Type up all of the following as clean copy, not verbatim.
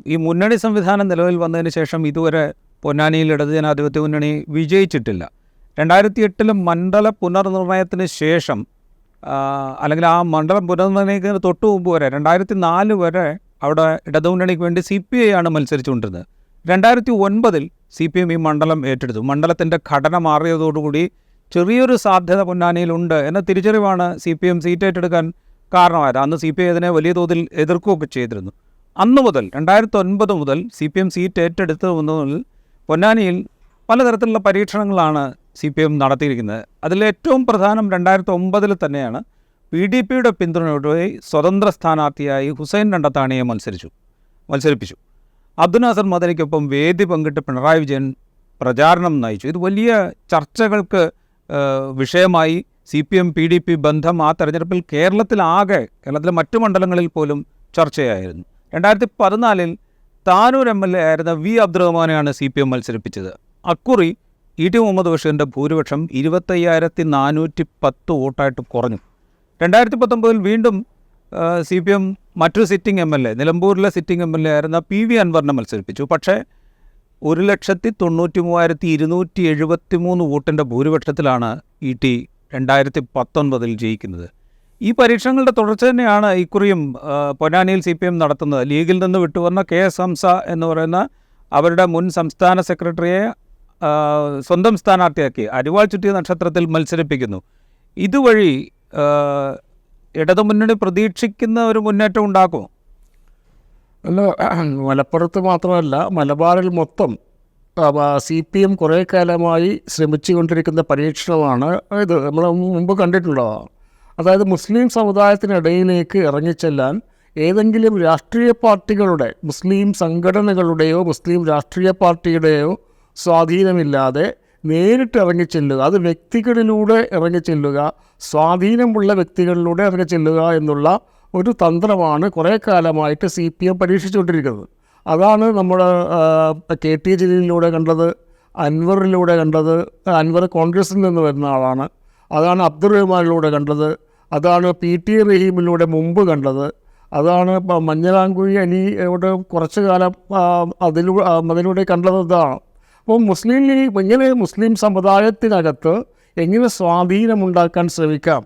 ഈ മുന്നണി സംവിധാനം നിലവിൽ വന്നതിന് ശേഷം ഇതുവരെ പൊന്നാനിയിൽ ഇടത് ജനാധിപത്യ മുന്നണി വിജയിച്ചിട്ടില്ല. 2008 മണ്ഡല പുനർനിർണയത്തിന് ശേഷം അല്ലെങ്കിൽ ആ മണ്ഡലം പുനർനിർണയിക്കുന്നതിന് തൊട്ട് മുമ്പ് വരെ 2004 വരെ അവിടെ ഇടതുമുന്നണിക്ക് വേണ്ടി CPI ആണ് മത്സരിച്ചുകൊണ്ടിരുന്നത്. 2009 CPM ഈ മണ്ഡലം ഏറ്റെടുത്തു. മണ്ഡലത്തിൻ്റെ ഘടന മാറിയതോടുകൂടി ചെറിയൊരു സാധ്യത പൊന്നാനിയിലുണ്ട് എന്ന തിരിച്ചറിവാണ് CPM സീറ്റ് ഏറ്റെടുക്കാൻ കാരണമായത്. അന്ന് CPI അതിനെ വലിയ തോതിൽ എതിർക്കുകയൊക്കെ ചെയ്തിരുന്നു. അന്നു മുതൽ 2009 മുതൽ CPM സീറ്റ് ഏറ്റെടുത്തത് മുതൽ പൊന്നാനിയിൽ പലതരത്തിലുള്ള പരീക്ഷണങ്ങളാണ് CPM നടത്തിയിരിക്കുന്നത്. അതിലേറ്റവും പ്രധാനം 2009 തന്നെയാണ് PDPയുടെ പിന്തുണയോടെ സ്വതന്ത്ര സ്ഥാനാർത്ഥിയായി ഹുസൈൻ രണ്ടത്താണിയെ മത്സരിപ്പിച്ചു. അബ്ദുൽ നാസർ മദനിക്കൊപ്പം വേദി പങ്കിട്ട് പിണറായി വിജയൻ പ്രചാരണം നയിച്ചു. ഇത് വലിയ ചർച്ചകൾക്ക് വിഷയമായി. CPM PDP ബന്ധം ആ തെരഞ്ഞെടുപ്പിൽ കേരളത്തിലെ മറ്റു മണ്ഡലങ്ങളിൽ പോലും ചർച്ചയായിരുന്നു. 2014 താനൂർ MLA ആയിരുന്ന V അബ്ദുറഹ്മാനെയാണ് CPM മത്സരിപ്പിച്ചത്. അക്കുറി ET മുഹമ്മദ് ബഷീറിൻ്റെ ഭൂരിപക്ഷം 25,410 വോട്ടായിട്ട് കുറഞ്ഞു. 2019 വീണ്ടും CPM മറ്റൊരു സിറ്റിംഗ് MLA, നിലമ്പൂരിലെ സിറ്റിംഗ് MLA ആയിരുന്ന PV അൻവറിനെ മത്സരിപ്പിച്ചു. പക്ഷേ 1,93,273 വോട്ടിൻ്റെ ഭൂരിപക്ഷത്തിലാണ് ET 2019 ജയിക്കുന്നത്. ഈ പരീക്ഷണങ്ങളുടെ തുടർച്ച തന്നെയാണ് ഇക്കുറിയും പൊന്നാനിയിൽ CPM നടത്തുന്നത്. ലീഗിൽ നിന്ന് വിട്ടുവന്ന KS ഹംസ എന്ന് പറയുന്ന അവരുടെ മുൻ സംസ്ഥാന സെക്രട്ടറിയെ സ്വന്തം സ്ഥാനാർത്ഥിയാക്കി അരിവാൾ ചുറ്റിയ നക്ഷത്രത്തിൽ മത്സരിപ്പിക്കുന്നു. ഇതുവഴി ഇടതുമുന്നണി പ്രതീക്ഷിക്കുന്ന ഒരു മുന്നേറ്റം ഉണ്ടാക്കുമോ? അല്ല, മലപ്പുറത്ത് മാത്രമല്ല മലബാറിൽ മൊത്തം CPM കുറേ കാലമായി ശ്രമിച്ചുകൊണ്ടിരിക്കുന്ന പരീക്ഷണമാണ് ഇത്. നമ്മൾ മുമ്പ് കണ്ടിട്ടുള്ളതാണ്. അതായത് മുസ്ലിം സമുദായത്തിനിടയിലേക്ക് ഇറങ്ങിച്ചെല്ലാൻ ഏതെങ്കിലും രാഷ്ട്രീയ പാർട്ടികളുടെ, മുസ്ലിം സംഘടനകളുടെയോ മുസ്ലിം രാഷ്ട്രീയ പാർട്ടിയുടെയോ സ്വാധീനമില്ലാതെ നേരിട്ട് ഇറങ്ങിച്ചെല്ലുക, അത് വ്യക്തികളിലൂടെ ഇറങ്ങിച്ചെല്ലുക, സ്വാധീനമുള്ള വ്യക്തികളിലൂടെ ഇറങ്ങിച്ചെല്ലുക എന്നുള്ള ഒരു തന്ത്രമാണ് കുറേ കാലമായിട്ട് CPM പരീക്ഷിച്ചുകൊണ്ടിരിക്കുന്നത്. അതാണ് നമ്മൾ KT ജലീലിലൂടെ കണ്ടത്, അൻവറിലൂടെ കണ്ടത്. അൻവർ കോൺഗ്രസിൽ നിന്ന് വരുന്ന ആളാണ്. അതാണ് അബ്ദുറഹ്മാനിലൂടെ കണ്ടത്. അതാണ് PT റഹീമിലൂടെ മുമ്പ് കണ്ടത്. അതാണ് മഞ്ഞളാംകുഴി അലിയോട് കുറച്ചു കാലം അതിലൂടെ കണ്ടത്. ഇതാണ്. അപ്പോൾ മുസ്ലിം ലീഗ് ഇങ്ങനെ മുസ്ലിം സമുദായത്തിനകത്ത് എങ്ങനെ സ്വാധീനമുണ്ടാക്കാൻ ശ്രമിക്കാം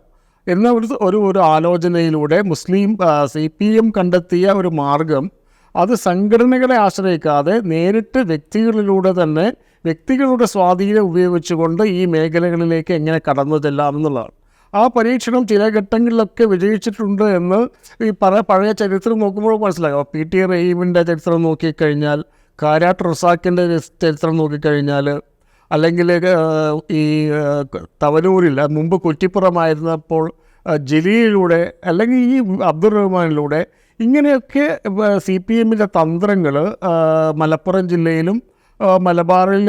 എന്ന ഒരു ആലോചനയിലൂടെ CPM കണ്ടെത്തിയ ഒരു മാർഗം, അത് സംഘടനകളെ ആശ്രയിക്കാതെ നേരിട്ട് വ്യക്തികളിലൂടെ തന്നെ വ്യക്തികളുടെ സ്വാധീനം ഉപയോഗിച്ചുകൊണ്ട് ഈ മേഖലകളിലേക്ക് എങ്ങനെ കടന്നു ചെല്ലാമെന്നുള്ളതാണ്. ആ പരീക്ഷണം ചില ഘട്ടങ്ങളിലൊക്കെ വിജയിച്ചിട്ടുണ്ട് എന്ന് ഈ പഴയ ചരിത്രം നോക്കുമ്പോൾ മനസ്സിലാകും. PT റഹീമിൻ്റെ ചരിത്രം നോക്കിക്കഴിഞ്ഞാൽ, കാരാട്ട് റസാക്കിൻ്റെ ചരിത്രം നോക്കിക്കഴിഞ്ഞാൽ, അല്ലെങ്കിൽ ഈ തവനൂരിൽ മുമ്പ് കുറ്റിപ്പുറമായിരുന്നപ്പോൾ ജലീലിലൂടെ, അല്ലെങ്കിൽ ഈ അബ്ദുറഹ്മാനിലൂടെ, ഇങ്ങനെയൊക്കെ CPMൻ്റെ തന്ത്രങ്ങൾ മലപ്പുറം ജില്ലയിലും മലബാറിൽ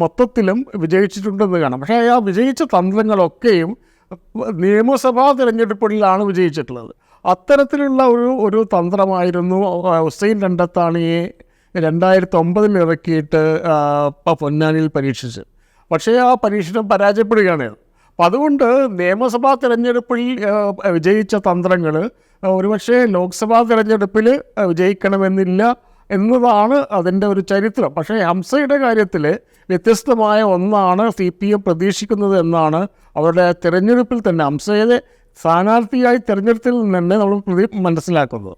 മൊത്തത്തിലും വിജയിച്ചിട്ടുണ്ടെന്ന് കാണാം. പക്ഷേ ആ വിജയിച്ച തന്ത്രങ്ങളൊക്കെയും നിയമസഭാ തിരഞ്ഞെടുപ്പുകളിലാണ് വിജയിച്ചിട്ടുള്ളത്. അത്തരത്തിലുള്ള ഒരു തന്ത്രമായിരുന്നു ഹുസൈൻ രണ്ടത്താണിയെ 2009 ഇറക്കിയിട്ട് പൊന്നാനിയിൽ പരീക്ഷിച്ച്. പക്ഷേ ആ പരീക്ഷണം പരാജയപ്പെടുകയാണ്. അപ്പം അതുകൊണ്ട് നിയമസഭാ തിരഞ്ഞെടുപ്പിൽ വിജയിച്ച തന്ത്രങ്ങൾ ഒരുപക്ഷെ ലോക്സഭാ തിരഞ്ഞെടുപ്പിൽ വിജയിക്കണമെന്നില്ല എന്നതാണ് അതിൻ്റെ ഒരു ചരിത്രം. പക്ഷേ ഹംസയുടെ കാര്യത്തിൽ വ്യത്യസ്തമായ ഒന്നാണ് CPM പ്രതീക്ഷിക്കുന്നത് എന്നാണ് അവരുടെ തിരഞ്ഞെടുപ്പിൽ തന്നെ, ഹംസയെ സ്ഥാനാർത്ഥിയായി തിരഞ്ഞെടുപ്പിൽ നിന്ന് തന്നെ നമ്മൾ മനസ്സിലാക്കുന്നത്.